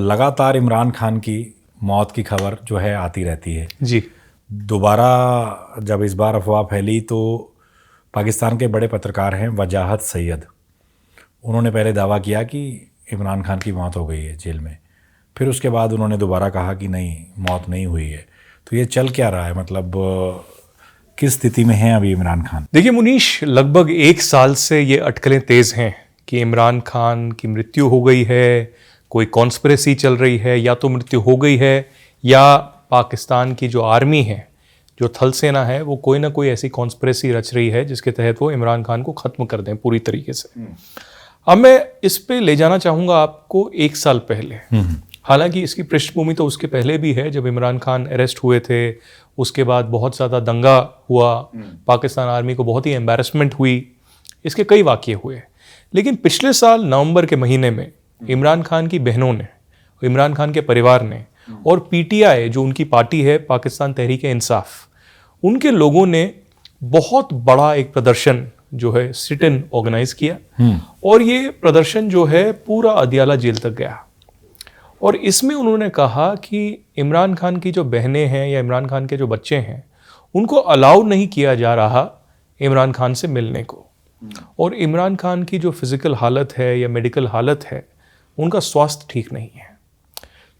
लगातार इमरान खान की मौत की खबर जो है आती रहती है जी। दोबारा जब इस बार अफवाह फैली तो पाकिस्तान के बड़े पत्रकार हैं वजाहत सैयद, उन्होंने पहले दावा किया कि इमरान खान की मौत हो गई है जेल में, फिर उसके बाद उन्होंने दोबारा कहा कि नहीं, मौत नहीं हुई है। तो ये चल क्या रहा है, मतलब किस स्थिति में हैं अभी इमरान खान? देखिए मुनीश, लगभग 1 साल से ये अटकलें तेज हैं कि इमरान खान की मृत्यु हो गई है, कोई कॉन्स्पिरेसी चल रही है, या तो मृत्यु हो गई है या पाकिस्तान की जो आर्मी है, जो थल सेना है, वो कोई ना कोई ऐसी कॉन्स्पिरेसी रच रही है जिसके तहत वो इमरान खान को ख़त्म कर दें पूरी तरीके से। अब मैं इस पे ले जाना चाहूँगा आपको 1 साल पहले। हालांकि इसकी पृष्ठभूमि तो उसके पहले भी है, जब इमरान खान अरेस्ट हुए थे, उसके बाद बहुत ज़्यादा दंगा हुआ, पाकिस्तान आर्मी को बहुत ही एम्बैरेसमेंट हुई, इसके कई वाक़ये हुए। लेकिन पिछले साल नवंबर के महीने में इमरान खान की बहनों ने, इमरान खान के परिवार ने और पीटीआई जो उनकी पार्टी है, पाकिस्तान तहरीक इंसाफ, उनके लोगों ने बहुत बड़ा एक प्रदर्शन जो है सिट इन ऑर्गेनाइज किया, और ये प्रदर्शन जो है पूरा अदियाला जेल तक गया। और इसमें उन्होंने कहा कि इमरान खान की जो बहनें हैं या इमरान खान के जो बच्चे हैं, उनको अलाउ नहीं किया जा रहा इमरान खान से मिलने को, और इमरान खान की जो फिज़िकल हालत है या मेडिकल हालत है, उनका स्वास्थ्य ठीक नहीं है।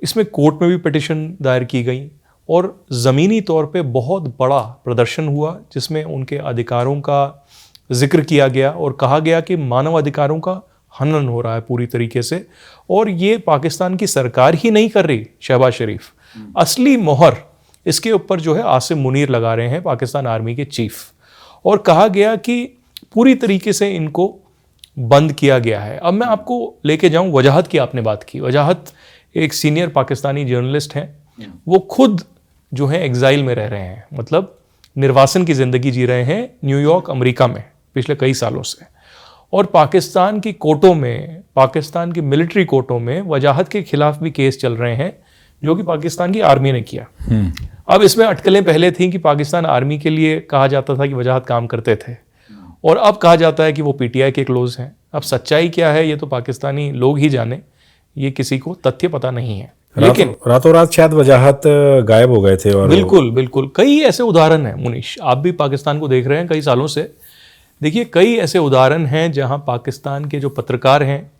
इसमें कोर्ट में भी पिटिशन दायर की गई और ज़मीनी तौर पे बहुत बड़ा प्रदर्शन हुआ, जिसमें उनके अधिकारों का जिक्र किया गया और कहा गया कि मानव अधिकारों का हनन हो रहा है पूरी तरीके से, और ये पाकिस्तान की सरकार ही नहीं कर रही, शहबाज शरीफ, असली मोहर इसके ऊपर जो है आसिम मुनीर लगा रहे हैं, पाकिस्तान आर्मी के चीफ। और कहा गया कि पूरी तरीके से इनको बंद किया गया है। अब मैं आपको लेके जाऊं, वजाहत की आपने बात की। वजाहत एक सीनियर पाकिस्तानी जर्नलिस्ट हैं, वो खुद जो है एग्जाइल में रह रहे हैं, मतलब निर्वासन की ज़िंदगी जी रहे हैं न्यूयॉर्क अमेरिका में पिछले कई सालों से, और पाकिस्तान की कोर्टों में, पाकिस्तान की मिलिट्री कोर्टों में वजाहत के खिलाफ भी केस चल रहे हैं, जो कि पाकिस्तान की आर्मी ने किया। अब इसमें अटकलें पहले थी कि पाकिस्तान आर्मी के लिए कहा जाता था कि वजाहत काम करते थे, और अब कहा जाता है कि वो पीटीआई के क्लोज हैं। अब सच्चाई क्या है ये तो पाकिस्तानी लोग ही जाने, ये किसी को तथ्य पता नहीं है। लेकिन रातों रात शायद वजाहत गायब हो गए थे। और बिल्कुल बिल्कुल कई ऐसे उदाहरण हैं मुनीश, आप भी पाकिस्तान को देख रहे हैं कई सालों से। देखिए कई ऐसे उदाहरण हैं जहां पाकिस्तान के जो पत्रकार हैं,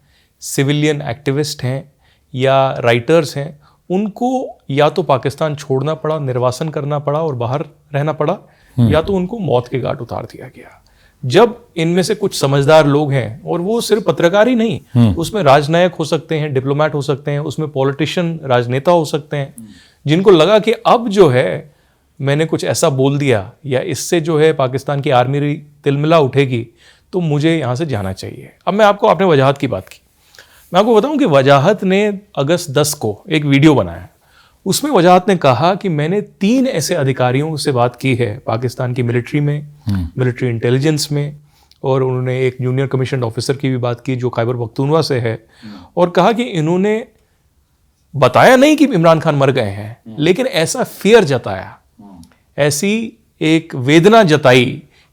सिविलियन एक्टिविस्ट हैं या राइटर्स हैं, उनको या तो पाकिस्तान छोड़ना पड़ा, निर्वासन करना पड़ा और बाहर रहना पड़ा, या तो उनको मौत के घाट उतार दिया गया। जब इनमें से कुछ समझदार लोग हैं, और वो सिर्फ पत्रकार ही नहीं, उसमें राजनायक हो सकते हैं, डिप्लोमेट हो सकते हैं, उसमें पॉलिटिशियन, राजनेता हो सकते हैं, जिनको लगा कि अब जो है मैंने कुछ ऐसा बोल दिया या इससे जो है पाकिस्तान की आर्मी तिलमिला उठेगी, तो मुझे यहाँ से जाना चाहिए। अब मैं आपको, आपने वजाहत की बात की, मैं आपको बताऊं कि वजाहत ने अगस्त 10 को एक वीडियो बनाया। उसमें वजाहत ने कहा कि मैंने 3 ऐसे अधिकारियों से बात की है पाकिस्तान की मिलिट्री में, मिलिट्री इंटेलिजेंस में, और उन्होंने एक जूनियर कमीशन ऑफिसर की भी बात की जो खैबर पख्तूनवा से है, और कहा कि इन्होंने बताया नहीं कि इमरान खान मर गए हैं, लेकिन ऐसा फियर जताया, ऐसी एक वेदना जताई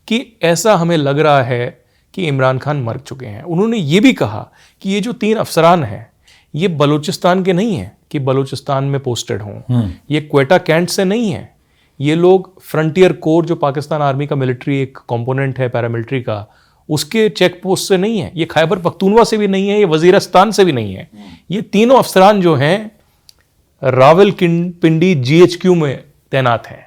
कि ऐसा हमें लग रहा है कि इमरान खान मर चुके हैं। उन्होंने ये भी कहा कि ये जो 3 अफसरान हैं, ये बलूचिस्तान के नहीं हैं कि बलूचिस्तान में पोस्टेड हों, ये क्वेटा कैंट से नहीं है, ये लोग फ्रंटियर कोर जो पाकिस्तान आर्मी का मिलिट्री एक कंपोनेंट है पैरामिलिट्री का, उसके चेक पोस्ट से नहीं है, ये खैबर पख्तूनवा से भी नहीं है, ये वजीरिस्तान से भी नहीं है। ये तीनों अफसरान जो हैं रावलपिंडी GHQ में तैनात हैं।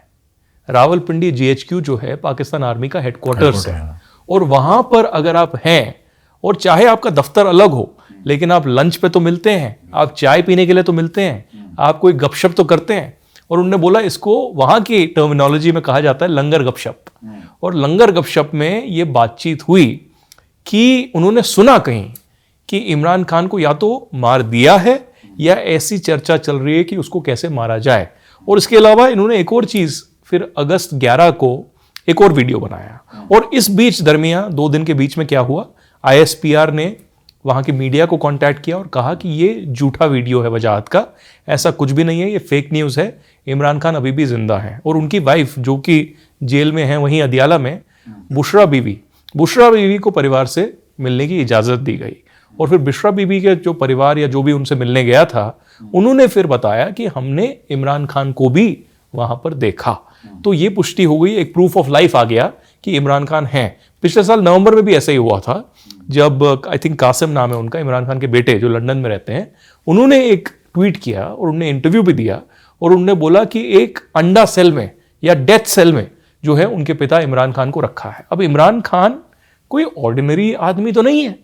रावलपिंडी GHQ जो है पाकिस्तान आर्मी का हेडक्वार्टर्स है, और वहां पर अगर आप हैं, और चाहे आपका दफ्तर अलग हो, लेकिन आप लंच पे तो मिलते हैं, आप चाय पीने के लिए तो मिलते हैं, आप कोई गपशप तो करते हैं। और उन्होंने बोला, इसको वहां की टर्मिनोलॉजी में कहा जाता है लंगर गपशप। और लंगर गपशप में ये बातचीत हुई कि उन्होंने सुना कहीं कि इमरान खान को या तो मार दिया है या ऐसी चर्चा चल रही है कि उसको कैसे मारा जाए। और इसके अलावा इन्होंने एक और चीज, फिर अगस्त 11 को एक और वीडियो बनाया, और इस बीच दरमियान 2 दिन के बीच में क्या हुआ, ISPR ने वहाँ की मीडिया को कांटेक्ट किया और कहा कि ये झूठा वीडियो है वजाहत का, ऐसा कुछ भी नहीं है, ये फेक न्यूज़ है, इमरान खान अभी भी जिंदा हैं। और उनकी वाइफ जो कि जेल में है वहीं अदियाला में, बुशरा बीवी को परिवार से मिलने की इजाज़त दी गई। और फिर बुशरा बीवी के जो परिवार या जो भी उनसे मिलने गया था, उन्होंने फिर बताया कि हमने इमरान खान को भी वहां पर देखा। तो ये पुष्टि हो गई, एक प्रूफ ऑफ लाइफ आ गया कि इमरान खान हैं। पिछले साल नवंबर में भी ऐसा ही हुआ था, जब आई थिंक कासिम नाम है उनका, इमरान खान के बेटे जो लंदन में रहते हैं, उन्होंने एक ट्वीट किया और उन्होंने इंटरव्यू भी दिया और उन्होंने बोला कि एक अंडा सेल में या डेथ सेल में जो है उनके पिता इमरान खान को रखा है। अब इमरान खान कोई ऑर्डिनरी आदमी तो नहीं है।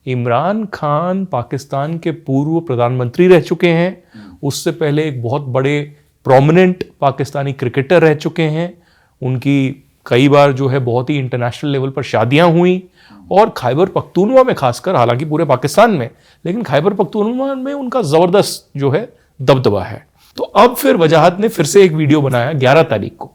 इमरान खान पाकिस्तान के पूर्व प्रधानमंत्री रह चुके हैं, उससे पहले एक बहुत बड़े प्रोमिनेंट पाकिस्तानी क्रिकेटर रह चुके हैं, उनकी कई बार जो है बहुत ही इंटरनेशनल लेवल पर शादियां हुई, और खैबर पख्तूनवा में खासकर, हालांकि पूरे पाकिस्तान में, लेकिन खैबर पख्तूनवा में उनका जबरदस्त जो है दबदबा है। तो अब फिर वजाहत ने फिर से एक वीडियो बनाया 11 तारीख को,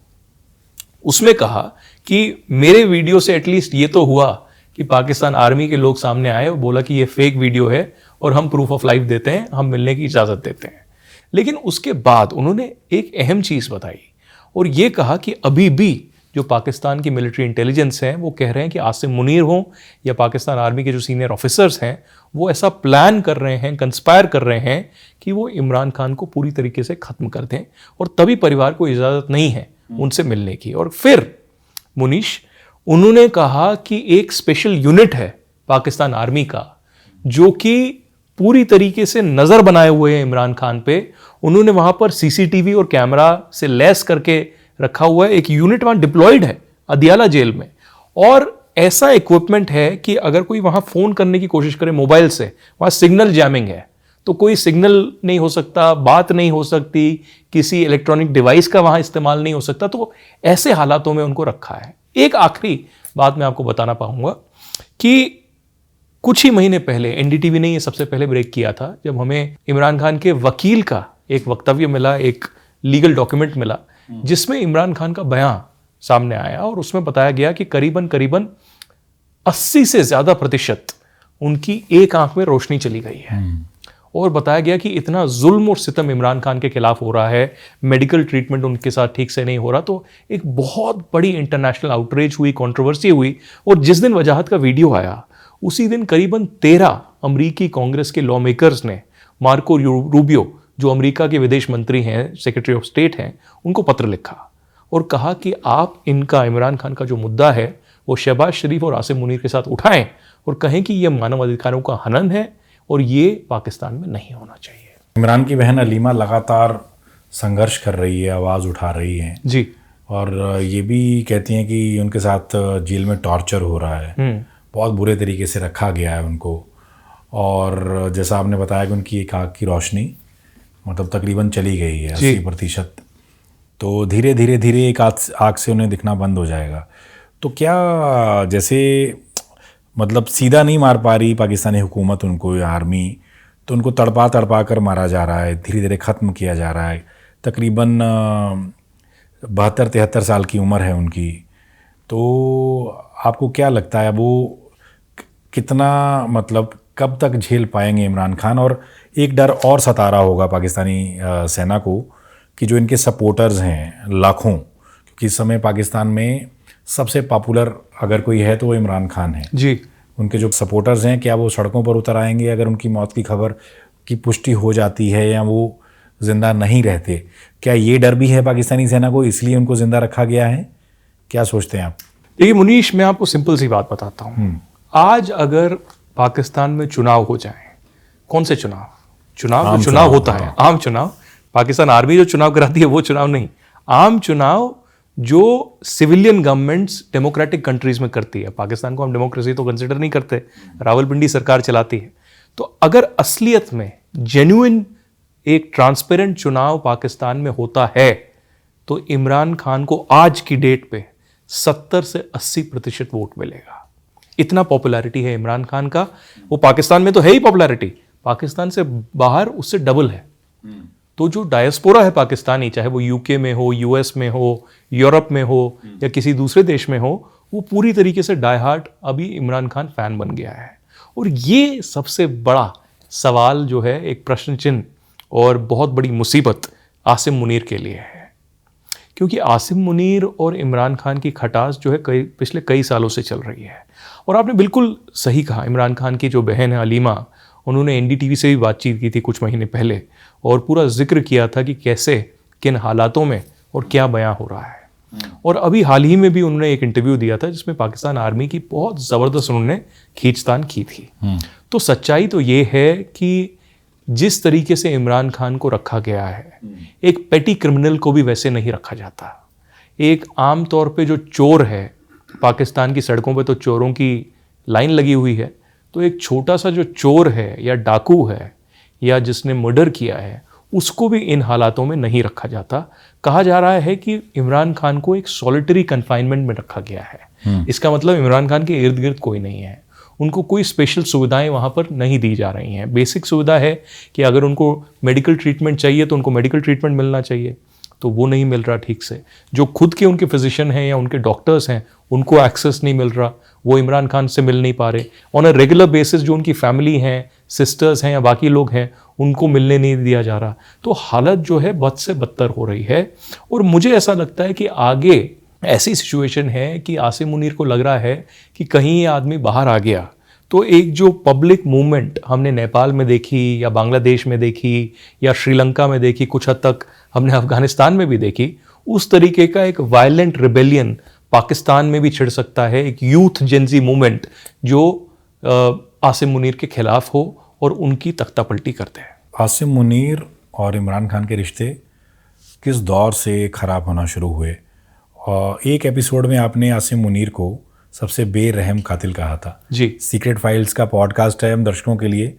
उसमें कहा कि मेरे वीडियो से एटलीस्ट ये तो हुआ कि पाकिस्तान आर्मी के लोग सामने आए और बोला कि ये फेक वीडियो है और हम प्रूफ ऑफ लाइफ देते हैं, हम मिलने की इजाजत देते हैं। लेकिन उसके बाद उन्होंने एक अहम चीज बताई और ये कहा कि अभी भी जो पाकिस्तान की मिलिट्री इंटेलिजेंस है वो कह रहे हैं कि आसिम मुनीर हो या पाकिस्तान आर्मी के जो सीनियर ऑफिसर्स हैं वो ऐसा प्लान कर रहे हैं, कंस्पायर कर रहे हैं कि वो इमरान खान को पूरी तरीके से खत्म कर दें, और तभी परिवार को इजाजत नहीं है उनसे मिलने की। और फिर मुनीश, उन्होंने कहा कि एक स्पेशल यूनिट है पाकिस्तान आर्मी का जो कि पूरी तरीके से नजर बनाए हुए हैं इमरान खान पे। उन्होंने वहां पर सीसीटीवी और कैमरा से लैस करके रखा हुआ है, एक यूनिट वहां डिप्लॉयड है अदियाला जेल में, और ऐसा इक्विपमेंट है कि अगर कोई वहां फोन करने की कोशिश करे मोबाइल से, वहां सिग्नल जैमिंग है, तो कोई सिग्नल नहीं हो सकता, बात नहीं हो सकती, किसी इलेक्ट्रॉनिक डिवाइस का वहां इस्तेमाल नहीं हो सकता। तो ऐसे हालातों में उनको रखा है। एक आखिरी बात मैं आपको बताना पाऊंगा कि कुछ ही महीने पहले एनडीटीवी ने ये सबसे पहले ब्रेक किया था, जब हमें इमरान खान के वकील का एक वक्तव्य मिला, एक लीगल डॉक्यूमेंट मिला, जिसमें इमरान खान का बयान सामने आया और उसमें बताया गया कि करीबन 80 से ज्यादा प्रतिशत उनकी एक आंख में रोशनी चली गई है, और बताया गया कि इतना जुल्म और सितम इमरान खान के खिलाफ हो रहा है, मेडिकल ट्रीटमेंट उनके साथ ठीक से नहीं हो रहा। तो एक बहुत बड़ी इंटरनेशनल आउटरीच हुई, कंट्रोवर्सी हुई, और जिस दिन वजाहत का वीडियो आया उसी दिन करीबन 13 अमरीकी कांग्रेस के लॉ मेकर्स ने मार्को रूबियो, जो अमेरिका के विदेश मंत्री हैं, सेक्रेटरी ऑफ स्टेट हैं, उनको पत्र लिखा और कहा कि आप इनका, इमरान खान का जो मुद्दा है वो शहबाज शरीफ और आसिम मुनीर के साथ उठाएं और कहें कि यह मानवाधिकारों का हनन है और ये पाकिस्तान में नहीं होना चाहिए। इमरान की बहन अलीमा लगातार संघर्ष कर रही है, आवाज़ उठा रही है जी, और ये भी कहती हैं कि उनके साथ जेल में टॉर्चर हो रहा है, बहुत बुरे तरीके से रखा गया है उनको, और जैसा आपने बताया कि उनकी एक आँख की रोशनी मतलब तकरीबन चली गई है 80%, तो धीरे धीरे एक आँख से उन्हें दिखना बंद हो जाएगा। तो क्या जैसे मतलब सीधा नहीं मार पा रही पाकिस्तानी हुकूमत उनको या आर्मी, तो उनको तड़पा कर मारा जा रहा है, धीरे धीरे ख़त्म किया जा रहा है। तकरीबन 72-73 साल की उम्र है उनकी। तो आपको क्या लगता है वो कितना मतलब कब तक झेल पाएंगे इमरान खान? और एक डर और सता रहा होगा पाकिस्तानी सेना को कि जो इनके सपोर्टर्स हैं लाखों, क्योंकि इस समय पाकिस्तान में सबसे पॉपुलर अगर कोई है तो वो इमरान खान है जी। उनके जो सपोर्टर्स हैं, क्या वो सड़कों पर उतर आएंगे अगर उनकी मौत की खबर की पुष्टि हो जाती है या वो ज़िंदा नहीं रहते? क्या ये डर भी है पाकिस्तानी सेना को, इसलिए उनको ज़िंदा रखा गया है? क्या सोचते हैं आप? देखिए मुनीश, मैं आपको सिंपल सी बात बताता हूँ। आज अगर पाकिस्तान में चुनाव हो जाए, कौन से चुनाव? चुनाव होता है, आम चुनाव। पाकिस्तान आर्मी जो चुनाव कराती है वो चुनाव नहीं, आम चुनाव जो सिविलियन गवर्नमेंट्स डेमोक्रेटिक कंट्रीज में करती है। पाकिस्तान को हम डेमोक्रेसी तो कंसिडर नहीं करते, रावलपिंडी सरकार चलाती है। तो अगर असलियत में जेन्युइन एक ट्रांसपेरेंट चुनाव पाकिस्तान में होता है तो इमरान खान को आज की डेट पे 70 से 80% वोट मिलेगा। इतना पॉपुलैरिटी है इमरान खान का। वो पाकिस्तान में तो है ही पॉपुलैरिटी, पाकिस्तान से बाहर उससे डबल है। तो जो डायस्पोरा है पाकिस्तानी, चाहे वो यूके में हो, यूएस में हो, यूरोप में हो या किसी दूसरे देश में हो, वो पूरी तरीके से डाई हार्ट अभी इमरान खान फैन बन गया है। और ये सबसे बड़ा सवाल जो है, एक प्रश्न चिन्ह और बहुत बड़ी मुसीबत आसिम मुनीर के लिए है, क्योंकि आसिम मुनीर और इमरान खान की खटास जो है पिछले कई सालों से चल रही है। और आपने बिल्कुल सही कहा, इमरान खान की जो बहन है अलीमा, उन्होंने एनडीटीवी से भी बातचीत की थी कुछ महीने पहले और पूरा जिक्र किया था कि कैसे, किन हालातों में और क्या बयां हो रहा है। और अभी हाल ही में भी उन्होंने एक इंटरव्यू दिया था जिसमें पाकिस्तान आर्मी की बहुत ज़बरदस्त उन्होंने खींचतान की थी। तो सच्चाई तो ये है कि जिस तरीके से इमरान खान को रखा गया है, एक पेटी क्रिमिनल को भी वैसे नहीं रखा जाता। एक आम तौर पे जो चोर है, पाकिस्तान की सड़कों पे तो चोरों की लाइन लगी हुई है, तो एक छोटा सा जो चोर है या डाकू है या जिसने मर्डर किया है, उसको भी इन हालातों में नहीं रखा जाता। कहा जा रहा है कि इमरान खान को एक सॉलिटरी कन्फाइनमेंट में रखा गया है। इसका मतलब इमरान खान के इर्द गिर्द कोई नहीं है, उनको कोई स्पेशल सुविधाएं वहाँ पर नहीं दी जा रही हैं। बेसिक सुविधा है कि अगर उनको मेडिकल ट्रीटमेंट चाहिए तो उनको मेडिकल ट्रीटमेंट मिलना चाहिए, तो वो नहीं मिल रहा ठीक से। जो खुद के उनके फिजिशियन हैं या उनके डॉक्टर्स हैं, उनको एक्सेस नहीं मिल रहा, वो इमरान खान से मिल नहीं पा रहे। ऑन अ रेगुलर बेसिस जो उनकी फैमिली हैं, सिस्टर्स हैं या बाकी लोग हैं, उनको मिलने नहीं दिया जा रहा। तो हालत जो है बद से बदतर हो रही है। और मुझे ऐसा लगता है कि आगे ऐसी सिचुएशन है कि आसिम मुनीर को लग रहा है कि कहीं ये आदमी बाहर आ गया तो एक जो पब्लिक मूवमेंट हमने नेपाल में देखी या बांग्लादेश में देखी या श्रीलंका में देखी, कुछ हद तक हमने अफगानिस्तान में भी देखी, उस तरीके का एक वायलेंट रिबेलियन पाकिस्तान में भी छिड़ सकता है। एक यूथ जेंजी मूवमेंट जो आसिम मुनीर के खिलाफ हो और उनकी तख्तापलटी करते हैं। आसिम मुनीर और इमरान खान के रिश्ते किस दौर से ख़राब होना शुरू हुए? और एक एपिसोड में आपने आसिम मुनीर को सबसे बेरहम कातिल कहा था। जी, सीक्रेट फाइल्स का पॉडकास्ट है, हम दर्शकों के लिए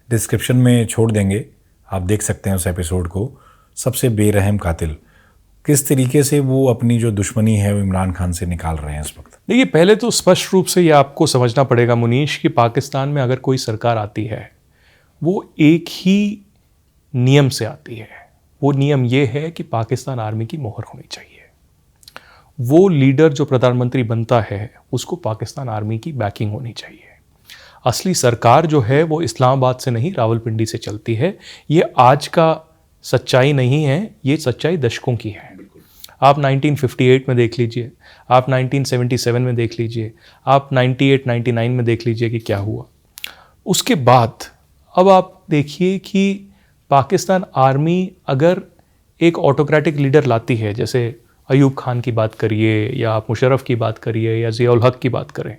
डिस्क्रिप्शन में छोड़ देंगे, आप देख सकते हैं उस एपिसोड को। सबसे बेरहम कातिल, किस तरीके से वो अपनी जो दुश्मनी है वो इमरान खान से निकाल रहे हैं इस वक्त? देखिए, पहले तो स्पष्ट रूप से ये आपको समझना पड़ेगा मुनीश कि पाकिस्तान में अगर कोई सरकार आती है वो एक ही नियम से आती है। वो नियम ये है कि पाकिस्तान आर्मी की मोहर होनी चाहिए। वो लीडर जो प्रधानमंत्री बनता है उसको पाकिस्तान आर्मी की बैकिंग होनी चाहिए। असली सरकार जो है वो इस्लामाबाद से नहीं, रावलपिंडी से चलती है। ये आज का सच्चाई नहीं है, ये सच्चाई दशकों की है। आप 1958 में देख लीजिए, आप 1977 में देख लीजिए, आप 98-99 में देख लीजिए कि क्या हुआ। उसके बाद अब आप देखिए कि पाकिस्तान आर्मी अगर एक ऑटोक्रेटिक लीडर लाती है, जैसे अयूब खान की बात करिए या आप मुशर्रफ की बात करिए या ज़ियाउल हक की बात करें,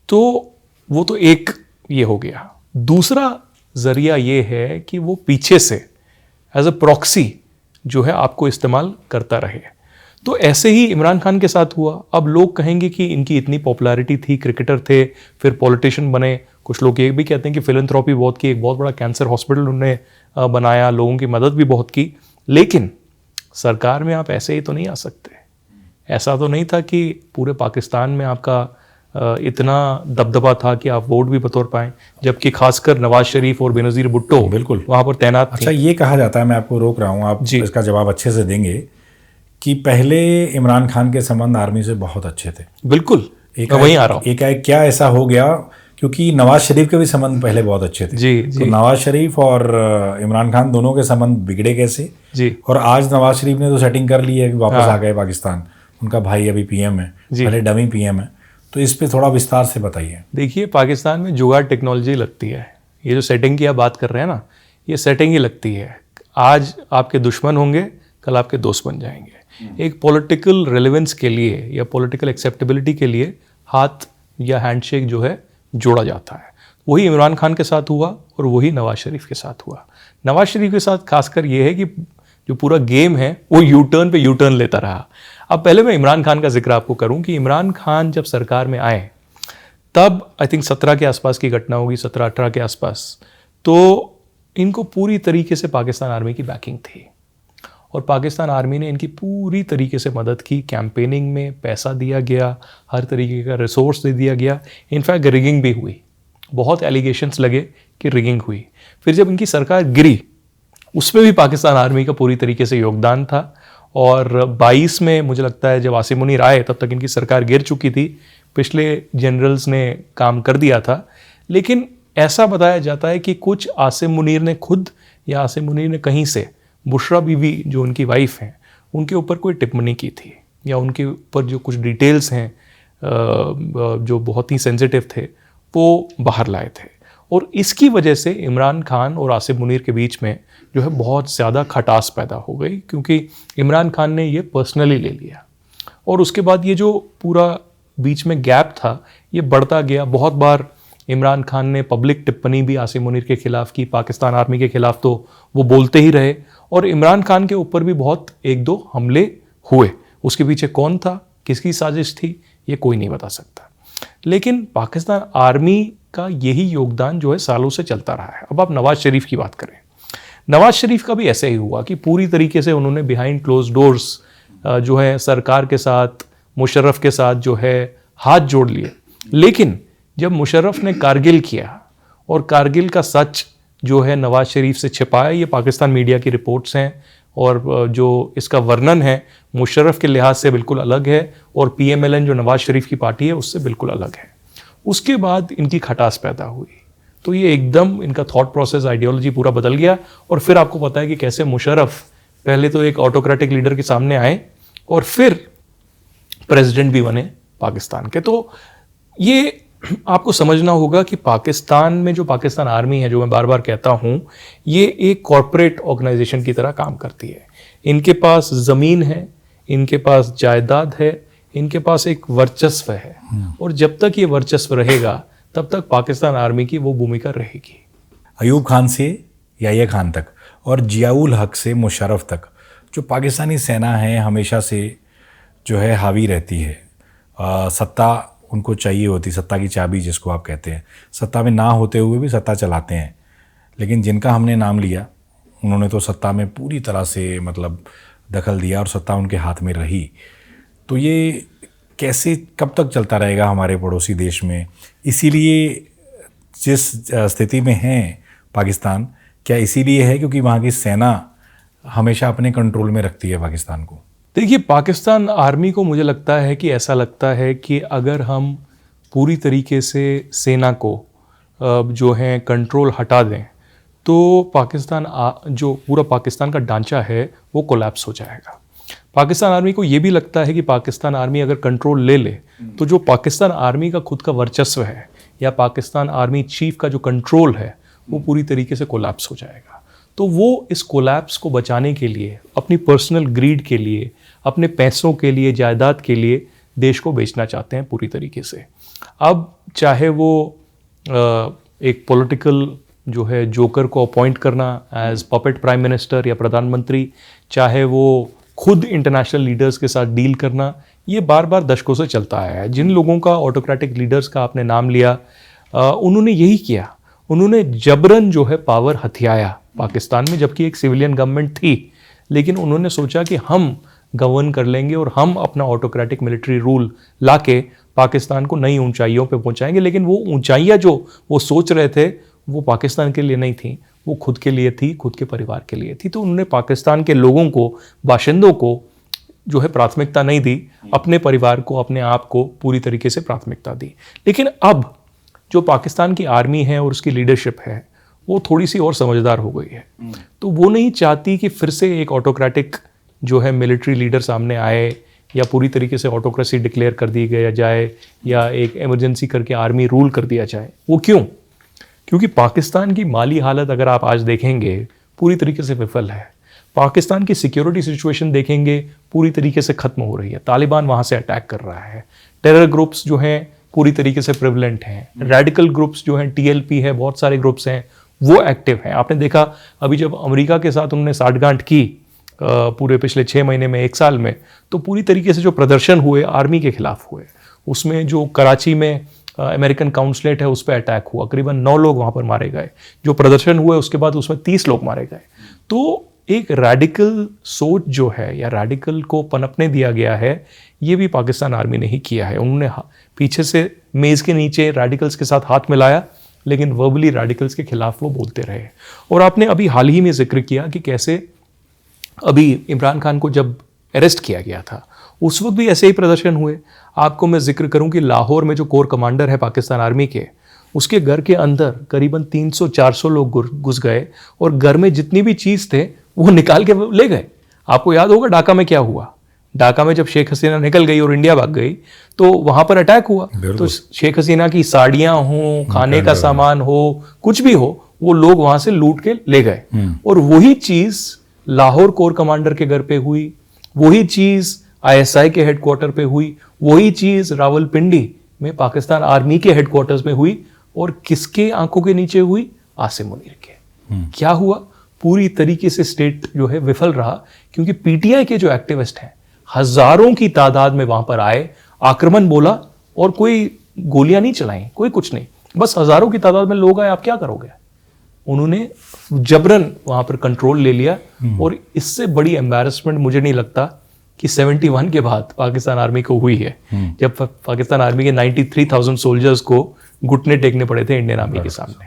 तो वो तो एक ये हो गया। दूसरा ज़रिया ये है कि वो पीछे से एज अ प्रॉक्सी जो है आपको इस्तेमाल करता रहे। तो ऐसे ही इमरान खान के साथ हुआ। अब लोग कहेंगे कि इनकी इतनी पॉपुलैरिटी थी, क्रिकेटर थे, फिर पॉलिटिशियन बने। कुछ लोग ये भी कहते हैं कि फिलैंथ्रोपी बहुत की, एक बहुत बड़ा कैंसर हॉस्पिटल उन्होंने बनाया, लोगों की मदद भी बहुत की। लेकिन सरकार में आप ऐसे ही तो नहीं आ सकते। ऐसा तो नहीं था कि पूरे पाकिस्तान में आपका इतना दबदबा था कि आप वोट भी बतौर पाएं, जबकि खासकर नवाज शरीफ और बेनज़ीर भुट्टो बिल्कुल वहाँ पर तैनात थे। अच्छा, ये कहा जाता है, मैं आपको रोक रहा हूँ, आप इसका जवाब अच्छे से देंगे, कि पहले इमरान खान के संबंध आर्मी से बहुत अच्छे थे। बिल्कुल, मैं वहीं आ रहा हूँ। एक क्या ऐसा हो गया, क्योंकि नवाज शरीफ के भी संबंध पहले बहुत अच्छे थे। जी, जी। तो नवाज शरीफ और इमरान खान दोनों के संबंध बिगड़े कैसे? जी। और आज नवाज शरीफ ने तो सेटिंग कर ली है कि वापस आ गए पाकिस्तान, उनका भाई अभी पीएम है, पहले डमी पीएम है। तो इस पे थोड़ा विस्तार से बताइए। देखिए, पाकिस्तान में जुगाड़ टेक्नोलॉजी लगती है। ये जो सेटिंग की आप बात कर रहे हैं ना, ये सेटिंग ही लगती है। आज आपके दुश्मन होंगे, कल आपके दोस्त बन जाएंगे। एक पॉलिटिकल रेलेवेंस के लिए या पॉलिटिकल एक्सेप्टेबिलिटी के लिए हाथ या हैंडशेक जो है जोड़ा जाता है। वही इमरान खान के साथ हुआ और वही नवाज शरीफ के साथ हुआ। नवाज शरीफ के साथ खासकर ये है कि जो पूरा गेम है वो यू टर्न पे यू टर्न लेता रहा। अब पहले मैं इमरान खान का जिक्र आपको करूं कि इमरान खान जब सरकार में आए तब आई थिंक 17 के आसपास की घटना होगी, 17-18 के आसपास। तो इनको पूरी तरीके से पाकिस्तान आर्मी की बैकिंग थी और पाकिस्तान आर्मी ने इनकी पूरी तरीके से मदद की। कैंपेनिंग में पैसा दिया गया, हर तरीके का रिसोर्स दे दिया गया। इनफैक्ट रिगिंग भी हुई, बहुत एलिगेशंस लगे कि रिगिंग हुई। फिर जब इनकी सरकार गिरी उसमें भी पाकिस्तान आर्मी का पूरी तरीके से योगदान था। और 22 में मुझे लगता है जब आसिम मुनीर आए तब तक इनकी सरकार गिर चुकी थी, पिछले जनरल्स ने काम कर दिया था। लेकिन ऐसा बताया जाता है कि कुछ आसिम मुनीर ने खुद या आसिम मुनीर ने कहीं से बुशरा बीवी जो उनकी वाइफ हैं उनके ऊपर कोई टिप्पणी की थी या उनके ऊपर जो कुछ डिटेल्स हैं जो बहुत ही सेंसिटिव थे वो बाहर लाए थे। और इसकी वजह से इमरान खान और आसिफ मुनीर के बीच में जो है बहुत ज़्यादा खटास पैदा हो गई, क्योंकि इमरान खान ने ये पर्सनली ले लिया। और उसके बाद ये जो पूरा बीच में गैप था ये बढ़ता गया। बहुत बार इमरान खान ने पब्लिक टिप्पणी भी आसिफ मुनीर के खिलाफ की, पाकिस्तान आर्मी के खिलाफ तो वो बोलते ही रहे, और इमरान खान के ऊपर भी बहुत एक दो हमले हुए। उसके पीछे कौन था, किसकी साजिश थी, ये कोई नहीं बता सकता। लेकिन पाकिस्तान आर्मी का यही योगदान जो है सालों से चलता रहा है। अब आप नवाज शरीफ की बात करें, नवाज शरीफ का भी ऐसे ही हुआ कि पूरी तरीके से उन्होंने बिहाइंड क्लोज डोर्स जो है सरकार के साथ, मुशर्रफ के साथ जो है हाथ जोड़ लिए। लेकिन जब मुशर्रफ ने कारगिल किया और कारगिल का सच जो है नवाज शरीफ से छिपाया, ये पाकिस्तान मीडिया की रिपोर्ट्स हैं, और जो इसका वर्णन है मुशर्रफ के लिहाज से बिल्कुल अलग है, और PMLN जो नवाज शरीफ की पार्टी है उससे बिल्कुल अलग है। उसके बाद इनकी खटास पैदा हुई, तो ये एकदम इनका थॉट प्रोसेस, आइडियोलॉजी पूरा बदल गया। और फिर आपको पता है कि कैसे मुशर्रफ पहले तो एक ऑटोक्रेटिक लीडर के सामने आए और फिर प्रेसिडेंट भी बने पाकिस्तान के। तो ये आपको समझना होगा कि पाकिस्तान में जो पाकिस्तान आर्मी है, जो मैं बार बार कहता हूं, ये एक कॉरपोरेट ऑर्गेनाइजेशन की तरह काम करती है। इनके पास ज़मीन है, इनके पास जायदाद है, इनके पास एक वर्चस्व है, और जब तक ये वर्चस्व रहेगा तब तक पाकिस्तान आर्मी की वो भूमिका रहेगी। अयूब खान से याह्या खान तक और जियाउल हक से मुशर्रफ तक जो पाकिस्तानी सेना है हमेशा से जो है हावी रहती है। सत्ता उनको चाहिए होती, सत्ता की चाबी जिसको आप कहते हैं। सत्ता में ना होते हुए भी सत्ता चलाते हैं। लेकिन जिनका हमने नाम लिया उन्होंने तो सत्ता में पूरी तरह से मतलब दखल दिया और सत्ता उनके हाथ में रही। तो ये कैसे कब तक चलता रहेगा हमारे पड़ोसी देश में? इसीलिए जिस स्थिति में है पाकिस्तान, क्या इसीलिए है क्योंकि वहाँ की सेना हमेशा अपने कंट्रोल में रखती है पाकिस्तान को? देखिए, पाकिस्तान आर्मी को मुझे लगता है कि ऐसा लगता है कि अगर हम पूरी तरीके से सेना को जो है कंट्रोल हटा दें तो पाकिस्तान जो पूरा पाकिस्तान का ढांचा है वो कोलैप्स हो जाएगा। पाकिस्तान आर्मी को ये भी लगता है कि पाकिस्तान आर्मी अगर कंट्रोल ले ले तो जो पाकिस्तान आर्मी का खुद का वर्चस्व है या पाकिस्तान आर्मी चीफ का जो कंट्रोल है वो पूरी तरीके से कोलैप्स हो जाएगा। तो वो इस कोलैप्स को बचाने के लिए, अपनी पर्सनल ग्रीड के लिए, अपने पैसों के लिए, जायदाद के लिए देश को बेचना चाहते हैं पूरी तरीके से। अब चाहे वो एक पॉलिटिकल जो है जोकर को अपॉइंट करना एज पपेट प्राइम मिनिस्टर या प्रधानमंत्री, चाहे वो खुद इंटरनेशनल लीडर्स के साथ डील करना, ये बार बार दशकों से चलता है। जिन लोगों का ऑटोक्रेटिक लीडर्स का आपने नाम लिया, उन्होंने यही किया। उन्होंने जबरन जो है पावर हथियाया पाकिस्तान में, जबकि एक सिविलियन गवर्नमेंट थी, लेकिन उन्होंने सोचा कि हम गवर्न कर लेंगे और हम अपना ऑटोक्रेटिक मिलिट्री रूल लाके पाकिस्तान को नई ऊंचाइयों पे पहुंचाएंगे। लेकिन वो ऊंचाइयां जो वो सोच रहे थे वो पाकिस्तान के लिए नहीं थी, वो खुद के लिए थी, खुद के परिवार के लिए थी। तो उन्होंने पाकिस्तान के लोगों को, बाशिंदों को जो है प्राथमिकता नहीं दी, अपने परिवार को, अपने आप को पूरी तरीके से प्राथमिकता दी। लेकिन अब जो पाकिस्तान की आर्मी है और उसकी लीडरशिप है वो थोड़ी सी और समझदार हो गई है। तो वो नहीं चाहती कि फिर से एक ऑटोक्रेटिक जो है मिलिट्री लीडर सामने आए या पूरी तरीके से ऑटोक्रेसी डिक्लेयर कर दी गया जाए या एक इमरजेंसी करके आर्मी रूल कर दिया जाए। वो क्यों? क्योंकि पाकिस्तान की माली हालत अगर आप आज देखेंगे पूरी तरीके से विफल है। पाकिस्तान की सिक्योरिटी सिचुएशन देखेंगे पूरी तरीके से खत्म हो रही है। तालिबान वहाँ से अटैक कर रहा है, टेरर ग्रुप्स जो हैं पूरी तरीके से प्रिवलेंट हैं, रेडिकल ग्रुप्स जो हैं, TLP है, बहुत सारे ग्रुप्स हैं वो एक्टिव हैं। आपने देखा अभी जब अमेरिका के साथ उन्होंने साठगांठ की पूरे पिछले 6 महीने में, 1 साल में, तो पूरी तरीके से जो प्रदर्शन हुए आर्मी के खिलाफ हुए। उसमें जो कराची में अमेरिकन काउंसलेट है उस पर अटैक हुआ, करीबन 9 लोग वहाँ पर मारे गए। जो प्रदर्शन हुए उसके बाद उसमें 30 लोग मारे गए। तो एक रैडिकल सोच जो है या रैडिकल को पनपने दिया गया है, ये भी पाकिस्तान आर्मी ने ही किया है। उन्होंने पीछे से मेज़ के नीचे रैडिकल्स के साथ हाथ मिलाया, लेकिन वर्बली रैडिकल्स के खिलाफ वो बोलते रहे। और आपने अभी हाल ही में जिक्र किया कि कैसे अभी इमरान खान को जब अरेस्ट किया गया था उस वक्त भी ऐसे ही प्रदर्शन हुए। आपको मैं जिक्र करूं कि लाहौर में जो कोर कमांडर है पाकिस्तान आर्मी के, उसके घर के अंदर करीबन 300-400 लोग घुस गए और घर में जितनी भी चीज़ थे वो निकाल के ले गए। आपको याद होगा ढाका में क्या हुआ। ढाका में जब शेख हसीना निकल गई और इंडिया भाग गई तो वहां पर अटैक हुआ। तो शेख हसीना की साड़ियां हो, खाने का सामान हो, कुछ भी हो, वो लोग वहां से लूट के ले गए। और वही चीज लाहौर कोर कमांडर के घर पे हुई, वही चीज ISI के हेडक्वार्टर पे हुई, वही चीज रावलपिंडी में पाकिस्तान आर्मी के हेडक्वार्टर्स में हुई। और किसके आंखों के नीचे हुई? आसिम मुनीर के। क्या हुआ? पूरी तरीके से स्टेट जो है विफल रहा, क्योंकि PTI के जो एक्टिविस्ट हैं हजारों की तादाद में वहां पर आए, आक्रमण बोला और कोई गोलियां नहीं चलाई, कोई कुछ नहीं, बस हजारों की तादाद में लोग आए, आप क्या करोगे? उन्होंने जबरन वहां पर कंट्रोल ले लिया। और इससे बड़ी एम्बैरेसमेंट मुझे नहीं लगता कि 71 के बाद पाकिस्तान आर्मी को हुई है, जब पाकिस्तान आर्मी के 93,000 सोल्जर्स को घुटने टेकने पड़े थे इंडियन आर्मी के सामने।